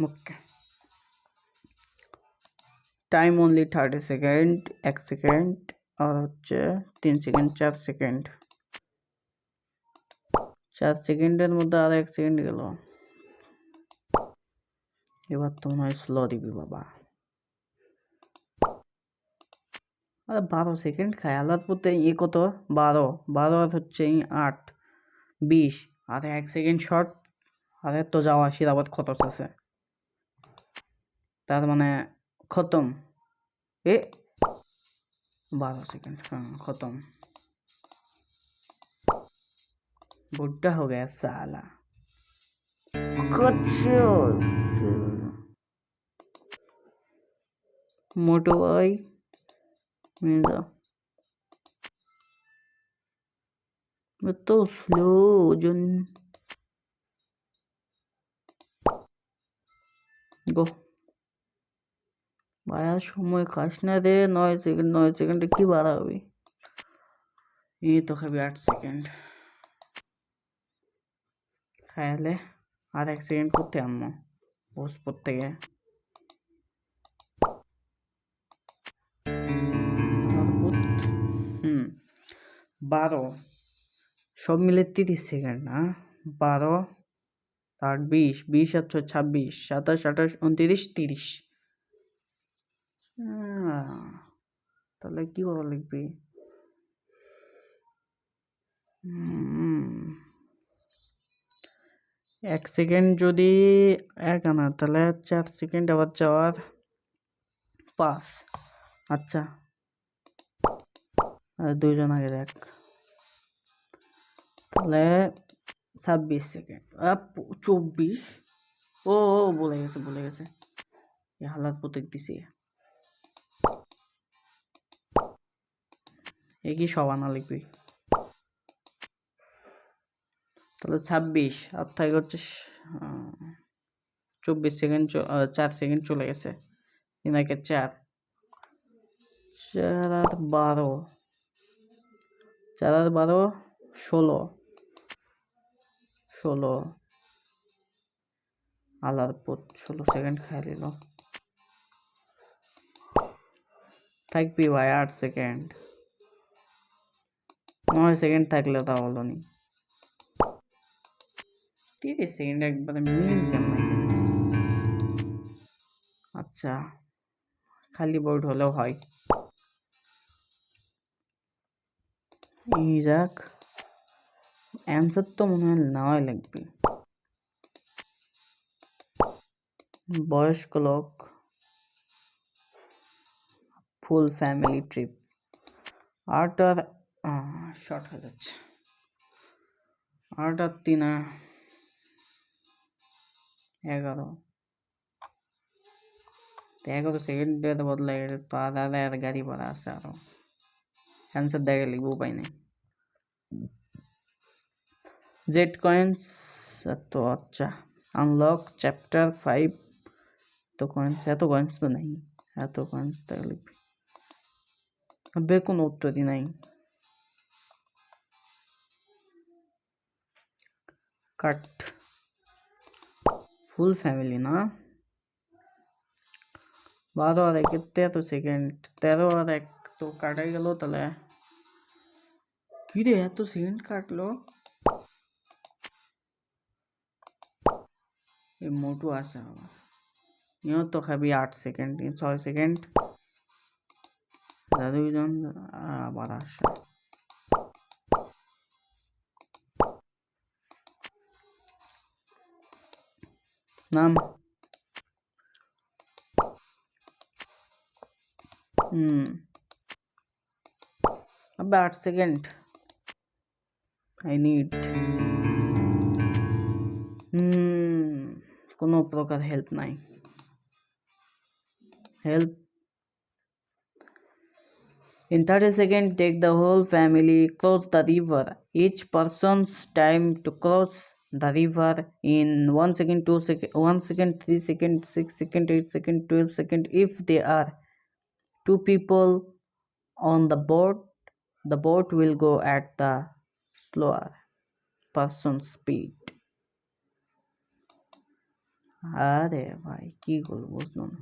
ওকে, time only 30 second, 1 second আর হচ্ছে 3 second, 4 second. 4 সেকেন্ডের মধ্যে আর 1 সেকেন্ড গেল। এবার তো মনে হয় স্লো দিবি বাবা। আরে 12 সেকেন্ড খায় আলার পথে কত 12, 12 আর হচ্ছে 8, 20 আর 1 সেকেন্ড শর্ট। আর তো যাওয়া আসির আবার কত আছে, তার মানে খতম। এ 12 सेकंड, हाँ खत्म। बुढ़ा हो गया साला। कुछ मोटो भाई मेरा मैं तो स्लो जन গো ভাইয়া সময় খাস না রে। 9 সেকেন্ড, 9 সেকেন্ডে কি বাড়াবি? এই তো খাবি 8 সেকেন্ড খাইলে আর 1 সেকেন্ড করতে আনবো পোস্ট করতে গিয়ে। 12 সব মিলে 30 সেকেন্ড না? 12 8 20, 20 আর 26, 27, 28, 29, 30। তাহলে কি করা লিখবি? 1 সেকেন্ড যদি 1 আনা তাহলে 4 সেকেন্ড আবার যাওয়ার 5। আচ্ছা, আর 2 জন আগে দেখ, তাহলে 26 সেকেন্ড 24। ও বলে গেছে এই হালাত প্রত্যেক দিছি। কি সব আনা লিখবি? তাহলে 26 আর থাকে হচ্ছে 24 সেকেন্ড, 4 সেকেন্ড চলে গেছে। 3 4, 4 আর 12, 4 আর 12 16, 16 আলার পর 16 সেকেন্ড খাই নিল। থাকবি ভাই 8 সেকেন্ড, 9 সেকেন্ড থাকলে তা হলো নি। 30 সেকেন্ড একবারে মিনিট কেমন? আচ্ছা, খালি বোর্ড হলেও হয়। যাক, অ্যান্সার তো মনে হয় নেওয়াই লাগবে। বয়স্ক লোক, ফুল ফ্যামিলি ট্রিপ। 8 আর শর্ট হয়ে যাচ্ছে। 8 আর 3 11, 11 সেকেন্ডের বদলে তো আধা আধা গাড়ি ভাড়া আছে আরো। অ্যান্সার দেখে লিখবো, উপায় নেই। জেড কয়েন্স তো আচ্ছা, আনলক চ্যাপ্টার 5। তো কয়েন্স, এত কয়েন্স তো নেই, এত কয়েন্স দেখে লিখবি। আবে কোনো উত্তরই নাই। কাট, ফুল ফ্যামিলি না? 12 আর 1 13 সেকেন্ড, 13 আর 1 তো কাটাই গেল। তাহলে কি রে এত সেকেন্ড কাটলো? এই মোটু আছে আমার, ইও তো খাবি 8 সেকেন্ড, 6 সেকেন্ড। দুইজন আবার আসে। নাম আবে 8 সেকেন্ড আই নিড। কোনো প্রকার হেল্প নাই। Help in 30 seconds, take the whole family cross the river. Each person's time to cross the river in 1 second, 2 second, 1 second, 3 second, 6 second, 8 second, 12 second. If there are 2 people on the boat will go at the slower person's speed. আরে ভাই কি করবো বুঝলো না।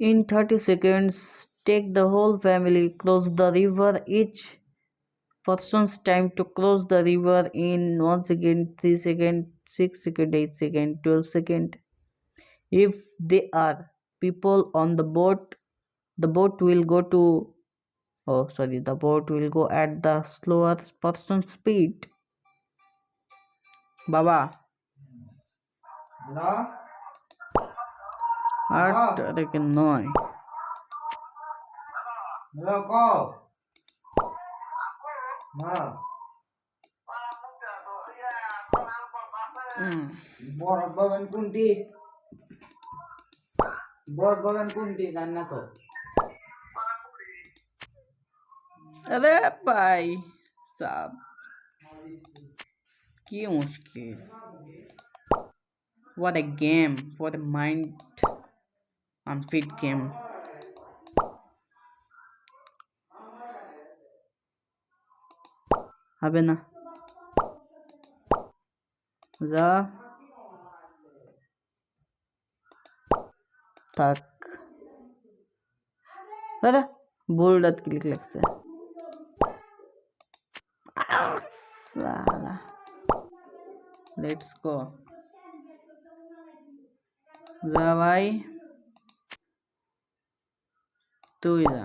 In 30 seconds, take the whole family cross the river. Each person's time to cross the river in 1 second, 3 second, 6 second, 8 second, 12 second. If there are people on the boat will go to the boat will go at the slower person speed. বাবা আট রেখে নয় বরফ বাগান কোনটি? বরফ বাগান কোনটি জান না তো? अरे भाई साहब की मुश्किल what a game what a mind unfit game হবে না যা থাক আরে বোল্ডাত ক্লিক লাগছে সালা লেটস গো যা ভাই তুই যা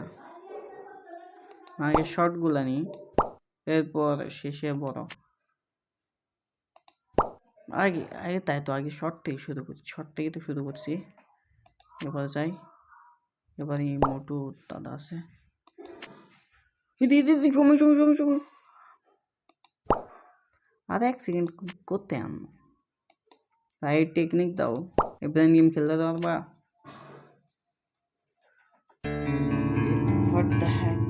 আগে শর্ট গুলা নি এরপর শেষে বড় আগে আগে তাই তো আগে শর্ট থেকে শুরু করছি শর্ট থেকে তো শুরু করছি এবার যাই এবারে মোটু দাদা আছে সময় সময় সময় সময় আর এক সেকেন্ড করতে আন রাইট টেকনিক দাও এবার গেম খেলতে পারবা What the heck?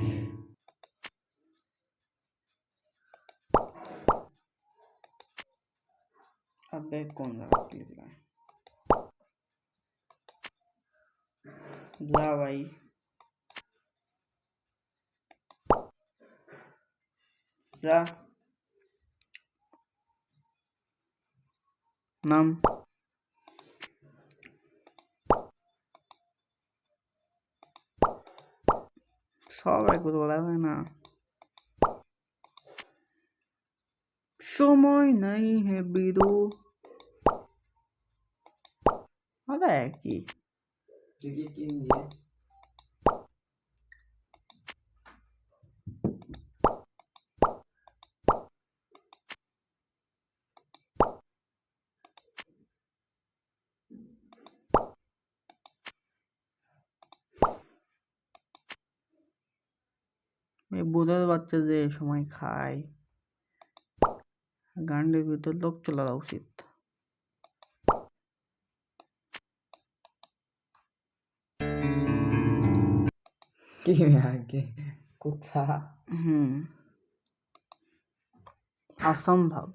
अबे कौन लगा प्लीज जा भाई जा नाम সবাই করে বলা হয় না সময় নাই হে বিরু আরে কি টিকিট কিনে দিয়ে এই বুধের বাচ্চা যে সময় খায় গান্ডের ভিতর লোক চলে যাওয়া উচিত কি আগে কোথা অসম্ভব